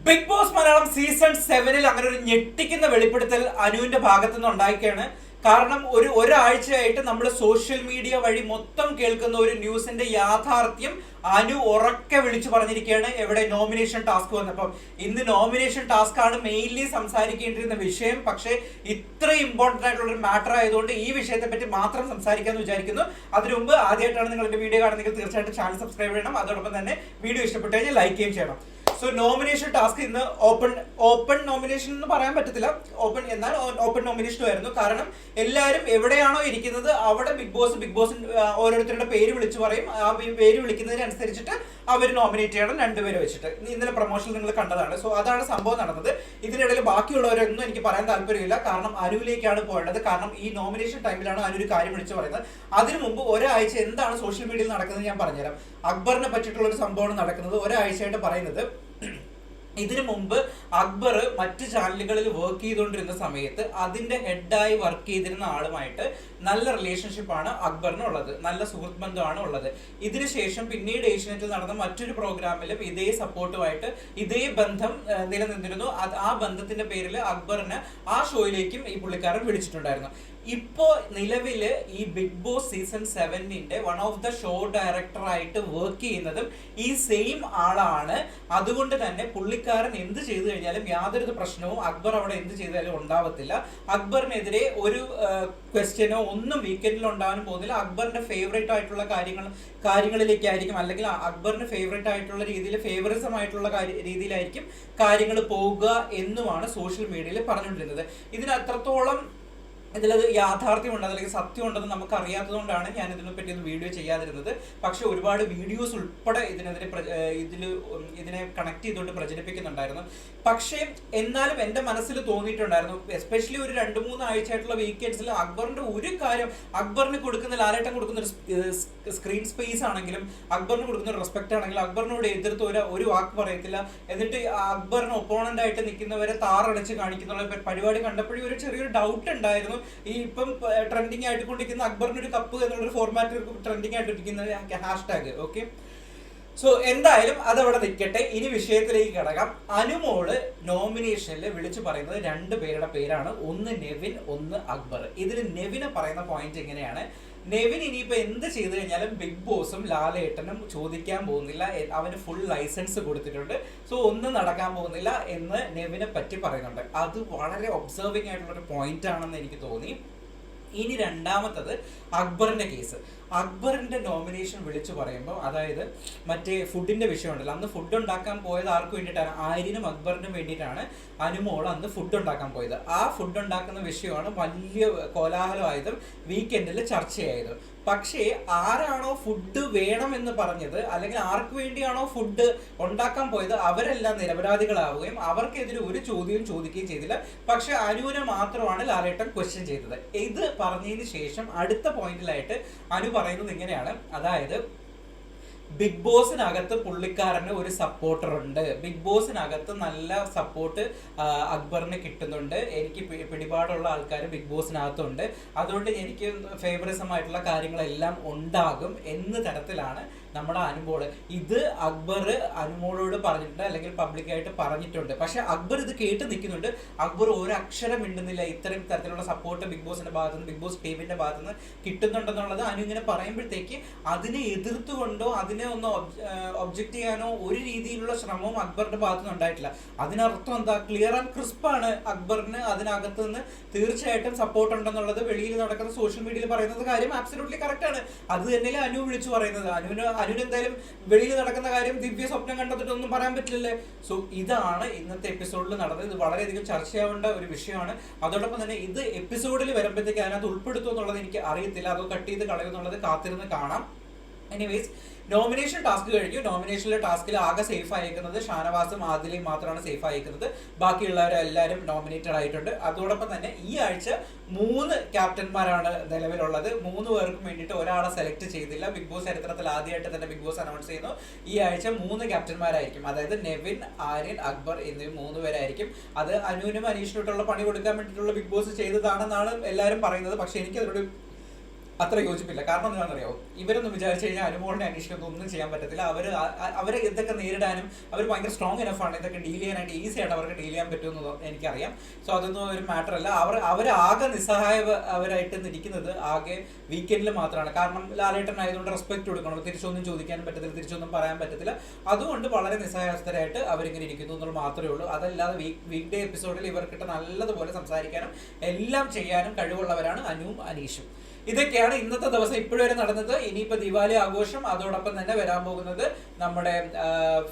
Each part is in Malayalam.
ബിഗ് ബോസ് മലയാളം സീസൺ 7 അങ്ങനെ ഒരു ഞെട്ടിക്കുന്ന വെളിപ്പെടുത്തൽ അനുവിന്റെ ഭാഗത്തു നിന്ന് ഉണ്ടായിരിക്കുകയാണ്. കാരണം ഒരാഴ്ചയായിട്ട് നമ്മൾ സോഷ്യൽ മീഡിയ വഴി മൊത്തം കേൾക്കുന്ന ഒരു ന്യൂസിന്റെ യാഥാർത്ഥ്യം അനു ഉറക്കെ വിളിച്ചു പറഞ്ഞിരിക്കുകയാണ്. എവിടെ നോമിനേഷൻ ടാസ്ക് വന്നപ്പം ഇന്ന് നോമിനേഷൻ ടാസ്ക് ആണ് മെയിൻലി സംസാരിക്കേണ്ടിരുന്ന വിഷയം. പക്ഷേ ഇത്ര ഇമ്പോർട്ടന്റ് ആയിട്ടുള്ള ഒരു മാറ്റർ ആയതുകൊണ്ട് ഈ വിഷയത്തെ പറ്റി മാത്രം സംസാരിക്കാമെന്ന് വിചാരിക്കുന്നു. അതിനു മുമ്പ് ആദ്യമായിട്ടാണ് നിങ്ങൾ എന്റെ വീഡിയോ കാണുന്നെങ്കിൽ തീർച്ചയായിട്ടും ചാനൽ സബ്സ്ക്രൈബ് ചെയ്യണം. അതോടൊപ്പം തന്നെ വീഡിയോ ഇഷ്ടപ്പെട്ടു കഴിഞ്ഞാൽ ലൈക്ക് ചെയ്യുകയും ചെയ്യണം. സോ നോമിനേഷൻ ടാസ്ക് ഇന്ന് ഓപ്പൺ നോമിനേഷൻ എന്ന് പറയാൻ പറ്റത്തില്ല, എന്നാൽ ഓപ്പൺ നോമിനേഷനും ആയിരുന്നു. കാരണം എല്ലാവരും എവിടെയാണോ ഇരിക്കുന്നത് അവിടെ ബിഗ് ബോസ് ഓരോരുത്തരുടെ പേര് വിളിച്ചു പറയും. ആ പേര് വിളിക്കുന്നതിനനുസരിച്ചിട്ട് അവർ നോമിനേറ്റ് ചെയ്യണം, രണ്ടുപേരെ വെച്ചിട്ട്. ഇന്നലെ പ്രൊമോഷൻ നിങ്ങൾ കണ്ടതാണ്. സോ അതാണ് സംഭവം നടന്നത്. ഇതിനിടയിൽ ബാക്കിയുള്ളവരൊന്നും എനിക്ക് പറയാൻ താല്പര്യമില്ല, കാരണം അനുവിലേക്കാണ് പോകേണ്ടത്. കാരണം ഈ നോമിനേഷൻ ടൈമിലാണ് അനു ഒരു കാര്യം വിളിച്ചു പറയുന്നത്. അതിനു മുമ്പ് ഒരാഴ്ച എന്താണ് സോഷ്യൽ മീഡിയയിൽ നടക്കുന്നത് ഞാൻ പറഞ്ഞുതരാം. അക്ബറിനെ പറ്റിയിട്ടുള്ള ഒരു സംഭവമാണ് നടക്കുന്നത്. ഒരാഴ്ചയായിട്ട് പറയുന്നത്, ഇതിനു മുമ്പ് അക്ബർ മറ്റ് ചാനലുകളിൽ വർക്ക് ചെയ്തുകൊണ്ടിരുന്ന സമയത്ത് അതിന്റെ ഹെഡായി വർക്ക് ചെയ്തിരുന്ന ആളുമായിട്ട് നല്ല റിലേഷൻഷിപ്പാണ് അക്ബറിനുള്ളത്, നല്ല സുഹൃത്ത് ബന്ധമാണ് ഉള്ളത്. ഇതിനുശേഷം പിന്നീട് ഏഷ്യനെറ്റിൽ നടന്ന മറ്റൊരു പ്രോഗ്രാമിലും ഇതേ സപ്പോർട്ടുമായിട്ട് ഇതേ ബന്ധം നിലനിന്നിരുന്നു. ആ ബന്ധത്തിന്റെ പേരിൽ അക്ബറിനെ ആ ഷോയിലേക്കും ഈ പുള്ളിക്കാരൻ വിളിച്ചിട്ടുണ്ടായിരുന്നു. ഇപ്പോ നിലവില് ഈ ബിഗ് ബോസ് സീസൺ 7ന്റെ one of the show director ആയിട്ട് വർക്ക് ചെയ്യുന്നതും ഈ സെയിം ആളാണ്. അതുകൊണ്ട് തന്നെ പുള്ളിക്കാരൻ എന്ത് ചെയ്തു കഴിഞ്ഞാലും യാതൊരു പ്രശ്നവും അക്ബർ അവിടെ എന്ത് ചെയ്താലും ഉണ്ടാവത്തില്ല. അക്ബറിനെതിരെ ഒരു ക്വസ്റ്റ്യനോ ഒന്നും വീക്കെൻഡിൽ ഉണ്ടാകാൻ പോകുന്നില്ല. അക്ബറിന്റെ ഫേവറേറ്റ് ആയിട്ടുള്ള കാര്യങ്ങളിലേക്കായിരിക്കും, അല്ലെങ്കിൽ അക്ബറിന് ഫേവറേറ്റ് ആയിട്ടുള്ള രീതിയിൽ ഫേവറിസം ആയിട്ടുള്ള രീതിയിലായിരിക്കും കാര്യങ്ങൾ പോകുക എന്നുമാണ് സോഷ്യൽ മീഡിയയിൽ പറഞ്ഞുകൊണ്ടിരുന്നത്. ഇതിന് അത്രത്തോളം ഇതിലത് യാഥാർത്ഥ്യമുണ്ട്, അല്ലെങ്കിൽ സത്യം ഉണ്ടെന്ന് നമുക്ക് അറിയാത്തതുകൊണ്ടാണ് ഞാൻ ഇതിനെ പറ്റി ഒന്ന് വീഡിയോ ചെയ്യാതിരുന്നത്. പക്ഷെ ഒരുപാട് വീഡിയോസ് ഉൾപ്പെടെ ഇതിനെ കണക്ട് ചെയ്തുകൊണ്ട് പ്രചരിപ്പിക്കുന്നുണ്ടായിരുന്നു. പക്ഷേ എന്നാലും എൻ്റെ മനസ്സിൽ തോന്നിയിട്ടുണ്ടായിരുന്നു, എസ്പെഷ്യലി ഒരു 2-3 ആഴ്ചയായിട്ടുള്ള വീക്കെൻഡ്സിൽ അക്ബറിന്റെ ഒരു കാര്യം, അക്ബറിന് കൊടുക്കുന്ന ലാലേട്ടൻ കൊടുക്കുന്ന ഒരു സ്ക്രീൻ സ്പേസ് ആണെങ്കിലും അക്ബറിന് കൊടുക്കുന്ന ഒരു റെസ്പെക്ട് ആണെങ്കിലും അക്ബറിനോട് എതിർത്ത് ഒരു വാക്ക് പറയത്തില്ല. എന്നിട്ട് അക്ബറിന് ഒപ്പോണന്റ് ആയിട്ട് നിൽക്കുന്നവരെ താറടച്ച് കാണിക്കുന്ന പരിപാടി കണ്ടപ്പോഴും ഒരു ചെറിയൊരു ഡൗട്ട് ഉണ്ടായിരുന്നു. ഈ ഇപ്പം ട്രെൻഡിങ് ആയിട്ട് കൊണ്ടിരിക്കുന്ന അക്ബറിന് ഒരു കപ്പ് എന്നുള്ളൊരു ഫോർമാറ്റ് ട്രെൻഡിങ് ആയിട്ടിരിക്കുന്ന ഹാഷ്ടാഗ്. ഓക്കെ, സോ എന്തായാലും അതവിടെ നിൽക്കട്ടെ. ഇനി വിഷയത്തിലേക്ക് കിടക്കാം. അനുമോള് നോമിനേഷനിൽ വിളിച്ചു പറയുന്നത് 2 പേരുടെ പേരാണ്. ഒന്ന് നെവിൻ, ഒന്ന് അക്ബർ. ഇതിൽ നെവിന് പറയുന്ന പോയിന്റ് എങ്ങനെയാണ്, നെവിൻ ഇനിയിപ്പോ എന്ത് ചെയ്തു കഴിഞ്ഞാലും ബിഗ് ബോസും ലാലേട്ടനും ചോദിക്കാൻ പോകുന്നില്ല, അവന് ഫുൾ ലൈസൻസ് കൊടുത്തിട്ടുണ്ട്, സോ ഒന്നും നടക്കാൻ പോകുന്നില്ല എന്ന് നെവിനെ പറ്റി പറയുന്നുണ്ട്. അത് വളരെ ഒബ്സർവിംഗ് ആയിട്ടുള്ള ഒരു പോയിന്റ് ആണെന്ന് എനിക്ക് തോന്നി. ഇനി രണ്ടാമത്തത് അക്ബറിന്റെ കേസ്. അക്ബറിന്റെ നോമിനേഷൻ വിളിച്ചു പറയുമ്പോൾ, അതായത് മറ്റേ ഫുഡിന്റെ വിഷയം ഉണ്ടല്ലോ, അന്ന് ഫുഡ് ഉണ്ടാക്കാൻ പോയത് ആർക്ക് വേണ്ടിയിട്ടാണ്, ആര്യനും അക്ബറിനും വേണ്ടിയിട്ടാണ് അനുമോൾ അന്ന് ഫുഡ് ഉണ്ടാക്കാൻ പോയത്. ആ ഫുഡ് ഉണ്ടാക്കുന്ന വിഷയമാണ് വലിയ കോലാഹലമായതും വീക്കെൻഡിൽ ചർച്ചയായത്. പക്ഷേ ആരാണോ ഫുഡ് വേണമെന്ന് പറഞ്ഞത്, അല്ലെങ്കിൽ ആർക്ക് വേണ്ടിയാണോ ഫുഡ് ഉണ്ടാക്കാൻ പോയത്, അവരെല്ലാം നിരപരാധികളാവുകയും അവർക്കെതിരെ ഒരു ചോദ്യവും ചോദിക്കുകയും ചെയ്തില്ല. പക്ഷെ അനുവിനെ മാത്രമാണ് ലാലേട്ടൻ ക്വസ്റ്റ്യൻ ചെയ്തത്. ഇത് പറഞ്ഞതിന് ശേഷം അടുത്ത പോയിന്റിലായിട്ട് അനു പറയുന്നത് ഇങ്ങനെയാണ്, അതായത് ബിഗ് ബോസിനകത്ത് പുള്ളിക്കാരന് ഒരു സപ്പോർട്ടർ ഉണ്ട്, ബിഗ് ബോസിനകത്ത് നല്ല സപ്പോർട്ട് അക്ബറിന് കിട്ടുന്നുണ്ട്, എനിക്ക് പിടിപാടുള്ള ആൾക്കാർ ബിഗ് ബോസിനകത്തുണ്ട്, അതുകൊണ്ട് എനിക്ക് ഫേവറിസം ആയിട്ടുള്ള കാര്യങ്ങളെല്ലാം ഉണ്ടാകും എന്ന തരത്തിലാണ് നമ്മുടെ അനുമോള്. ഇത് അക്ബർ അനുമോളോട് പറഞ്ഞിട്ടുണ്ട്, അല്ലെങ്കിൽ പബ്ലിക്കായിട്ട് പറഞ്ഞിട്ടുണ്ട്. പക്ഷെ അക്ബർ ഇത് കേട്ട് നിൽക്കുന്നുണ്ട്. അക്ബർ ഒരു അക്ഷരം മിണ്ടുന്നില്ല. ഇത്തരം തരത്തിലുള്ള സപ്പോർട്ട് ബിഗ് ബോസിന്റെ ഭാഗത്തുനിന്ന്, ബിഗ് ബോസ് ടീമിന്റെ ഭാഗത്തുനിന്ന് കിട്ടുന്നുണ്ടെന്നുള്ളത് അനു ഇങ്ങനെ പറയുമ്പോഴത്തേക്ക് അതിനെ എതിർത്തുകൊണ്ടോ അതിനെ ഒന്ന് ഒബ്ജക്ട് ചെയ്യാനോ ഒരു രീതിയിലുള്ള ശ്രമവും അക്ബറിന്റെ ഭാഗത്തുനിന്ന് ഉണ്ടായിട്ടില്ല. അതിനർത്ഥം എന്താ, ക്ലിയർ ആൻഡ് ക്രിസ്പാണ് അക്ബറിന് അതിനകത്ത് നിന്ന് തീർച്ചയായിട്ടും സപ്പോർട്ട് ഉണ്ടെന്നുള്ളത്. വെളിയിൽ നടക്കുന്ന സോഷ്യൽ മീഡിയയിൽ പറയുന്നത് കാര്യം ആബ്സല്യൂട്ട്ലി കറക്റ്റ് ആണ്. അത് തന്നെയല്ലേ അനു വിളിച്ചു പറയുന്നത്. അനുവിന് എന്തായാലും വെളിയിൽ നടക്കുന്ന കാര്യം ദിവ്യ സ്വപ്നം കണ്ടെത്തിട്ടൊന്നും പറയാൻ പറ്റില്ലല്ലേ. സോ ഇതാണ് ഇന്നത്തെ എപ്പിസോഡിൽ നടന്നത്. ഇത് വളരെയധികം ചർച്ചയാവേണ്ട ഒരു വിഷയമാണ്. അതോടൊപ്പം തന്നെ ഇത് എപ്പിസോഡിൽ വരുമ്പോഴത്തേക്ക് അതിനകത്ത് ഉൾപ്പെടുത്തും എന്നുള്ളത് എനിക്ക് അറിയത്തില്ല. അതോ കട്ട് ചെയ്ത് കളയുന്നുള്ളത് കാത്തിരുന്ന് കാണാം. എനിവേസ്, നോമിനേഷൻ ടാസ്ക് കഴിഞ്ഞു. നോമിനേഷനിലെ ടാസ്കിൽ ആകെ സേഫ് ആയിരിക്കുന്നത് ഷാനവാസും ആദിലയും മാത്രമാണ് സേഫ് ആയിരിക്കുന്നത്. ബാക്കിയുള്ളവരെല്ലാവരും നോമിനേറ്റഡ് ആയിട്ടുണ്ട്. അതോടൊപ്പം തന്നെ ഈ ആഴ്ച 3 ക്യാപ്റ്റന്മാരാണ് നിലവിലുള്ളത്. 3 പേർക്കും വേണ്ടിയിട്ട് ഒരാളെ സെലക്ട് ചെയ്തില്ല. ബിഗ് ബോസ് ചരിത്രത്തിൽ ആദ്യമായിട്ട് തന്നെ ബിഗ് ബോസ് അനൗൺസ് ചെയ്യുന്നു ഈ ആഴ്ച 3 ക്യാപ്റ്റന്മാരായിരിക്കും. അതായത് നെവിൻ, ആര്യൻ, അക്ബർ എന്നിവ 3 പേരായിരിക്കും. അത് അനുവിനും അനീഷിനോട്ടുള്ള പണി കൊടുക്കാൻ വേണ്ടിയിട്ടുള്ള ബിഗ് ബോസ് ചെയ്തതാണെന്നാണ് എല്ലാവരും പറയുന്നത്. പക്ഷെ എനിക്കതിനോട് അത്ര യോജിപ്പില്ല. കാരണം എന്താണെന്നറിയോ, ഇവരൊന്നും വിചാരിച്ചു കഴിഞ്ഞാൽ അനുമോളിനെ അന്വേഷിക്കൊന്നും ഒന്നും ചെയ്യാൻ പറ്റത്തില്ല. അവരെ ഇതൊക്കെ നേരിടാനും അവർ ഭയങ്കര സ്ട്രോങ് ഇനഫാണ്. ഇതൊക്കെ ഡീൽ ചെയ്യാനായിട്ട് ഈസി ആയിട്ട് അവർക്ക് ഡീൽ ചെയ്യാൻ പറ്റുമെന്ന് എനിക്കറിയാം. സോ അതൊന്നും ഒരു മാറ്റർ അല്ല. അവരാകെ അവരായിട്ട് ഇരിക്കുന്നത് ആകെ വീക്കെൻഡിൽ മാത്രമാണ്. കാരണം ലാലേട്ടൻ ആയതുകൊണ്ട് റെസ്പെക്ട് കൊടുക്കണം, തിരിച്ചൊന്നും ചോദിക്കാനും പറ്റത്തില്ല, തിരിച്ചൊന്നും പറയാൻ പറ്റത്തില്ല. അതുകൊണ്ട് വളരെ നിസ്സഹായസ്ഥരായിട്ട് അവരിങ്ങനെ ഇരിക്കുന്നു എന്നുള്ളത് മാത്രമേ ഉള്ളൂ. അതല്ലാതെ വീക്ക് ഡേ എപ്പിസോഡിൽ ഇവർക്കിട്ട് നല്ലതുപോലെ സംസാരിക്കാനും എല്ലാം ചെയ്യാനും കഴിവുള്ളവരാണ് അനുവും അനീഷും. ഇതൊക്കെയാണ് ഇന്നത്തെ ദിവസം ഇപ്പോഴുവരെ നടന്നത്. ഇനിയിപ്പോൾ ദിവാലി ആഘോഷം, അതോടൊപ്പം തന്നെ വരാൻ പോകുന്നത് നമ്മുടെ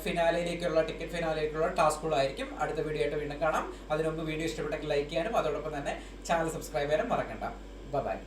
ഫിനാലയിലേക്കുള്ള ടിക്കറ്റ് ഫിനാലയിലേക്കുള്ള ടാസ്കുകളായിരിക്കും. അടുത്ത വീഡിയോ ആയിട്ട് വീണ്ടും കാണാം. അതിനുമുമ്പ് വീഡിയോ ഇഷ്ടപ്പെട്ടെങ്കിൽ ലൈക്ക് ചെയ്യാനും അതോടൊപ്പം തന്നെ ചാനൽ സബ്സ്ക്രൈബ് ചെയ്യാനും മറക്കണ്ട. ബൈ.